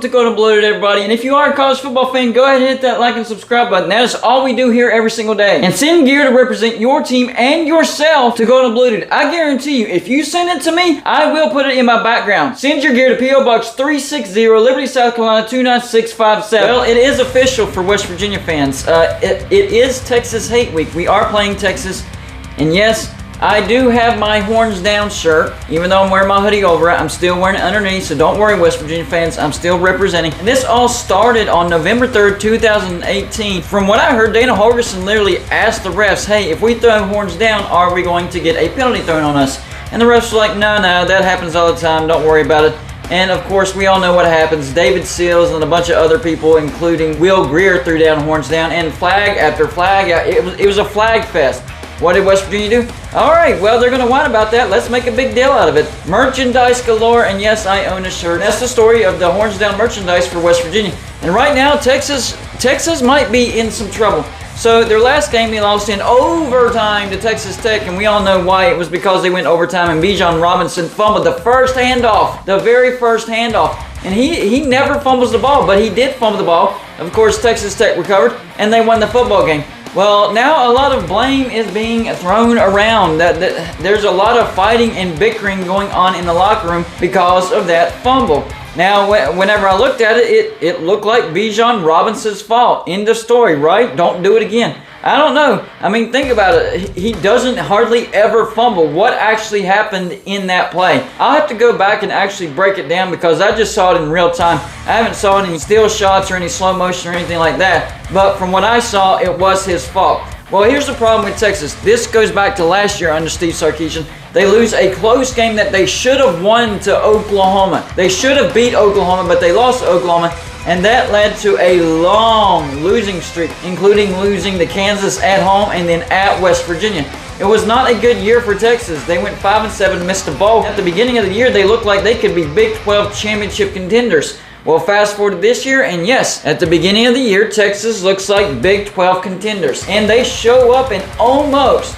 to Golden Blooded, everybody. And if you are a college football fan, go ahead and hit that like and subscribe button. That is all we do here every single day. And send gear to represent your team and yourself to Golden Blooded. I guarantee you, if you send it to me, I will put it in my background. Send your gear to P.O. Box 360, Liberty, South Carolina 29657. Well, it is official for West Virginia fans. It is Texas Hate Week. We are playing Texas. And yes, I do have my horns down shirt. Even though I'm wearing my hoodie over it, I'm still wearing it underneath. So don't worry, West Virginia fans. I'm still representing. And this all started on November 3rd, 2018. From what I heard, Dana Holgorsen literally asked the refs, hey, if we throw horns down, are we going to get a penalty thrown on us? And the refs were like, no, that happens all the time. Don't worry about it. And of course, we all know what happens. David Seals and a bunch of other people, including Will Greer, threw down horns down. And flag after flag, it was a flag fest. What did West Virginia do? All right, well, they're going to whine about that. Let's make a big deal out of it. Merchandise galore, and yes, I own a shirt. That's the story of the horns down merchandise for West Virginia. And right now, Texas might be in some trouble. So their last game, they lost in overtime to Texas Tech, and we all know why. It was because they went overtime, and Bijan Robinson fumbled the first handoff, the very first handoff. And he never fumbles the ball, but he did fumble the ball. Of course, Texas Tech recovered, and they won the football game. Well, now a lot of blame is being thrown around. There's a lot of fighting and bickering going on in the locker room because of that fumble. Now, whenever I looked at it, it looked like Bijan Robinson's fault. End of story, right? Don't do it again. I don't know. I mean, think about it. He doesn't hardly ever fumble. What actually happened in that play? I'll have to go back and actually break it down because I just saw it in real time. I haven't saw any still shots or any slow motion or anything like that. But from what I saw, it was his fault. Well, here's the problem with Texas. This goes back to last year under Steve Sarkisian. They lose a close game that they should have won to Oklahoma. They should have beat Oklahoma, but they lost to Oklahoma. And that led to a long losing streak, including losing to Kansas at home and then at West Virginia. It was not a good year for Texas. They went 5-7, missed the bowl. At the beginning of the year, they looked like they could be Big 12 championship contenders. Well, fast forward to this year, and yes, at the beginning of the year, Texas looks like Big 12 contenders. And they show up and almost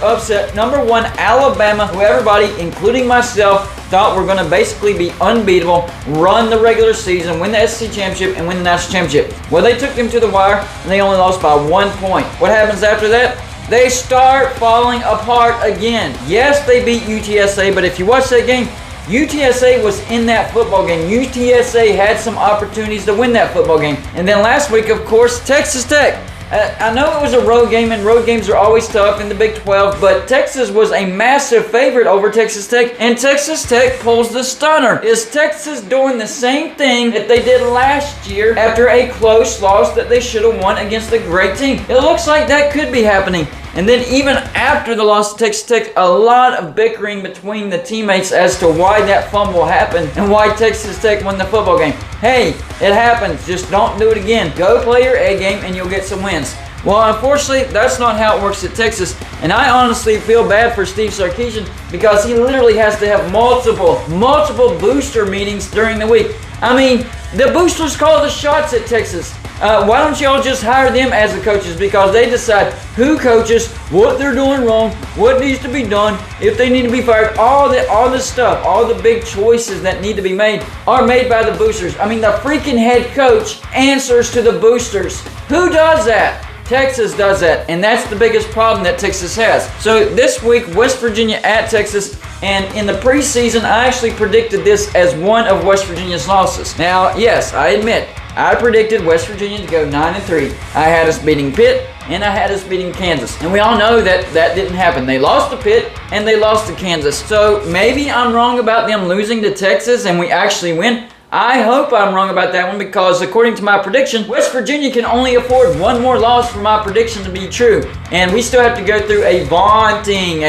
upset number one Alabama, who everybody, including myself, thought were going to basically be unbeatable, run the regular season, win the SEC championship, and win the national championship. Well, they took them to the wire, and they only lost by 1 point. What happens after that? They start falling apart again. Yes, they beat UTSA, but if you watch that game, UTSA was in that football game. UTSA had some opportunities to win that football game. And then last week, of course, Texas Tech. I know it was a road game, and road games are always tough in the Big 12, but Texas was a massive favorite over Texas Tech, and Texas Tech pulls the stunner. Is Texas doing the same thing that they did last year after a close loss that they should have won against a great team? It looks like that could be happening. And then even after the loss to Texas Tech, a lot of bickering between the teammates as to why that fumble happened and why Texas Tech won the football game. Hey, it happens. Just don't do it again. Go play your A game and you'll get some wins. Well, unfortunately, that's not how it works at Texas. And I honestly feel bad for Steve Sarkisian because he literally has to have multiple booster meetings during the week. I mean, the boosters call the shots at Texas. Why don't y'all just hire them as the coaches? Because they decide who coaches, what they're doing wrong, what needs to be done, if they need to be fired. All the stuff, all the big choices that need to be made are made by the boosters. I mean, the freaking head coach answers to the boosters. Who does that? Texas does that, and that's the biggest problem that Texas has. So this week, West Virginia at Texas, and in the preseason, I actually predicted this as one of West Virginia's losses. Now, yes, I admit, I predicted West Virginia to go 9-3. I had us beating Pitt, and I had us beating Kansas. And we all know that that didn't happen. They lost to Pitt, and they lost to Kansas. So maybe I'm wrong about them losing to Texas, and we actually win. I hope I'm wrong about that one because according to my prediction, West Virginia can only afford one more loss for my prediction to be true. And we still have to go through a vaunting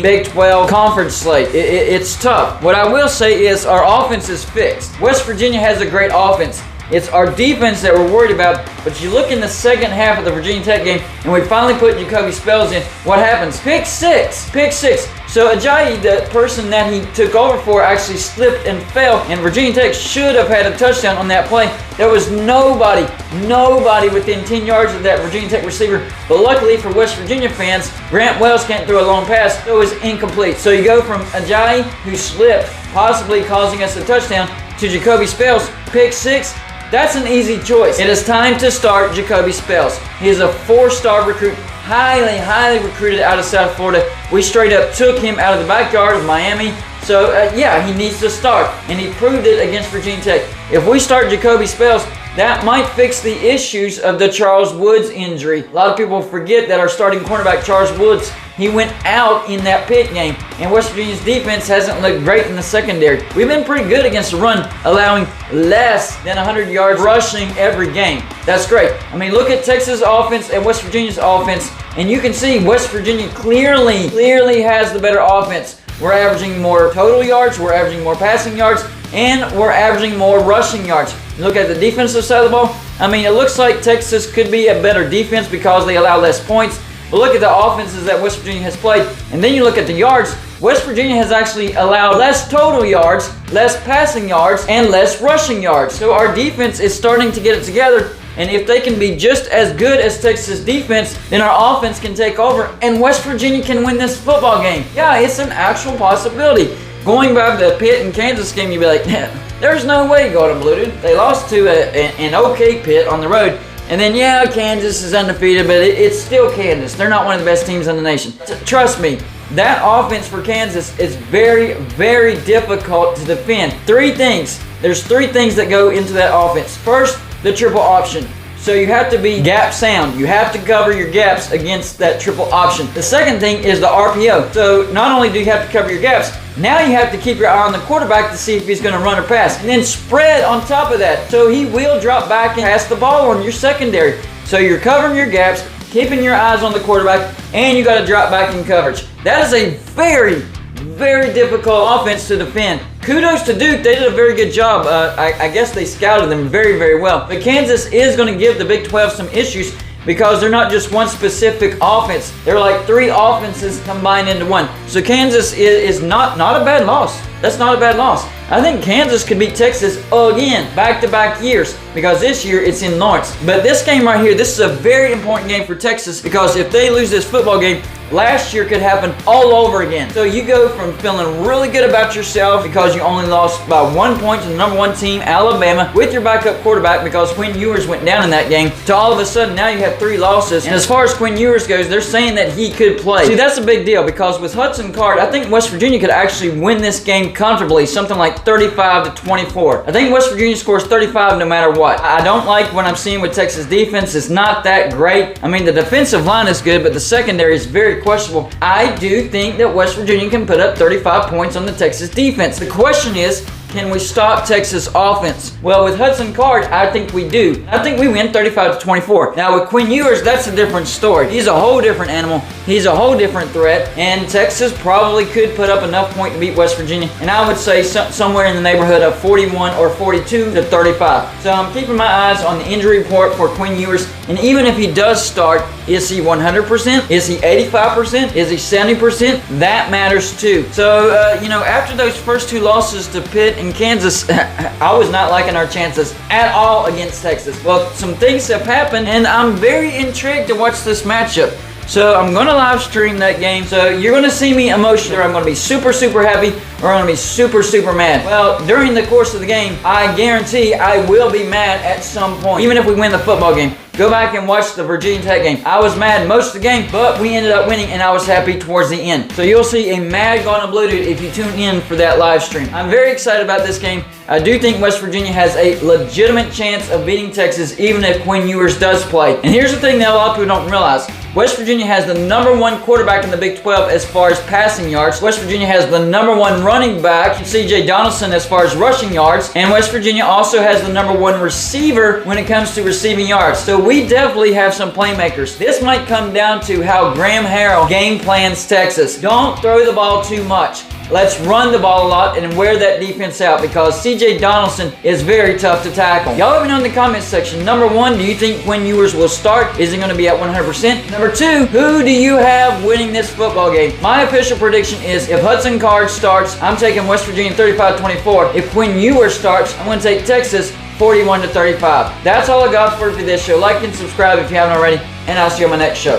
Big 12 conference slate. It's tough. What I will say is our offense is fixed. West Virginia has a great offense. It's our defense that we're worried about. But you look in the second half of the Virginia Tech game, and we finally put Jacoby Spells in. What happens? Pick six. So Ajayi, the person that he took over for, actually slipped and fell, and Virginia Tech should have had a touchdown on that play. There was nobody within 10 yards of that Virginia Tech receiver. But luckily for West Virginia fans, Grant Wells can't throw a long pass, so it was incomplete. So you go from Ajayi, who slipped, possibly causing us a touchdown, to Jacoby Spells, pick 6. That's an easy choice. It is time to start Jacoby Spells. He is a 4-star recruit, highly recruited out of South Florida. We straight up took him out of the backyard of Miami. So, yeah, he needs to start. And he proved it against Virginia Tech. If we start Jacoby Spells, that might fix the issues of the Charles Woods injury. A lot of people forget that our starting cornerback, Charles Woods, he went out in that Pitt game. And West Virginia's defense hasn't looked great in the secondary. We've been pretty good against the run, allowing less than 100 yards rushing every game. That's great. I mean, look at Texas' offense and West Virginia's offense, and you can see West Virginia clearly has the better offense. We're averaging more total yards, we're averaging more passing yards, and we're averaging more rushing yards. Look at the defensive side of the ball. I mean, it looks like Texas could be a better defense because they allow less points. But look at the offenses that West Virginia has played. And then you look at the yards. West Virginia has actually allowed less total yards, less passing yards, and less rushing yards. So our defense is starting to get it together. And if they can be just as good as Texas defense, then our offense can take over and West Virginia can win this football game. Yeah, it's an actual possibility. Going by the Pitt and Kansas game, you'd be like, there's no way Golden Blue, dude. They lost to an okay Pitt on the road. And then, yeah, Kansas is undefeated, but it's still Kansas. They're not one of the best teams in the nation. Trust me, that offense for Kansas is very difficult to defend. There's three things that go into that offense. First, the triple option. So you have to be gap sound. You have to cover your gaps against that triple option. The second thing is the RPO. So not only do you have to cover your gaps, now you have to keep your eye on the quarterback to see if he's going to run or pass. And then spread on top of that. So he will drop back and pass the ball on your secondary. So you're covering your gaps, keeping your eyes on the quarterback, and you got to drop back in coverage. That is a very difficult offense to defend. Kudos to Duke. They did a very good job. I guess they scouted them very well. But Kansas is going to give the Big 12 some issues because they're not just one specific offense. They're like 3 offenses combined into one. So Kansas is not a bad loss. That's not a bad loss. I think Kansas could beat Texas again, back-to-back years, because this year it's in Lawrence. But this game right here, this is a very important game for Texas because if they lose this football game, last year could happen all over again. So you go from feeling really good about yourself because you only lost by 1 point to the number 1 team, Alabama, with your backup quarterback because Quinn Ewers went down in that game, to all of a sudden now you have 3 losses. And as far as Quinn Ewers goes, they're saying that he could play. See, that's a big deal because with Hudson Card, I think West Virginia could actually win this game comfortably, something like 35-24. I think West Virginia scores 35 no matter what. I don't like what I'm seeing with Texas defense. It's not that great. I mean, the defensive line is good, but the secondary is very questionable. I do think that West Virginia can put up 35 points on the Texas defense. The question is, can we stop Texas offense? Well, with Hudson Card, I think we do. I think we win 35-24. Now, with Quinn Ewers, that's a different story. He's a whole different animal. He's a whole different threat. And Texas probably could put up enough point to beat West Virginia. And I would say somewhere in the neighborhood of 41 or 42-35. So I'm keeping my eyes on the injury report for Quinn Ewers. And even if he does start, is he 100%? Is he 85%? Is he 70%? That matters too. So, after those first 2 losses to Pitt and Kansas, I was not liking our chances at all against Texas. Well, some things have happened, and I'm very intrigued to watch this matchup. So I'm going to live stream that game. So you're going to see me emotional. I'm going to be super happy, or I'm going to be super mad. Well, during the course of the game, I guarantee I will be mad at some point, even if we win the football game. Go back and watch the Virginia Tech game. I was mad most of the game, but we ended up winning, and I was happy towards the end. So you'll see a mad Golden Blue dude if you tune in for that live stream. I'm very excited about this game. I do think West Virginia has a legitimate chance of beating Texas, even if Quinn Ewers does play. And here's the thing that a lot of people don't realize. West Virginia has the number 1 quarterback in the Big 12 as far as passing yards. West Virginia has the number 1 running back, C.J. Donaldson, as far as rushing yards. And West Virginia also has the number 1 receiver when it comes to receiving yards. So we definitely have some playmakers. This might come down to how Graham Harrell game plans Texas. Don't throw the ball too much. Let's run the ball a lot and wear that defense out because C.J. Donaldson is very tough to tackle. Y'all let me know in the comments section. Number 1, do you think Quinn Ewers will start? Is he going to be at 100%? Number 2, who do you have winning this football game? My official prediction is if Hudson Card starts, I'm taking West Virginia 35-24. If Quinn Ewers starts, I'm going to take Texas 41-35. That's all I got for this show. Like and subscribe if you haven't already, and I'll see you on my next show.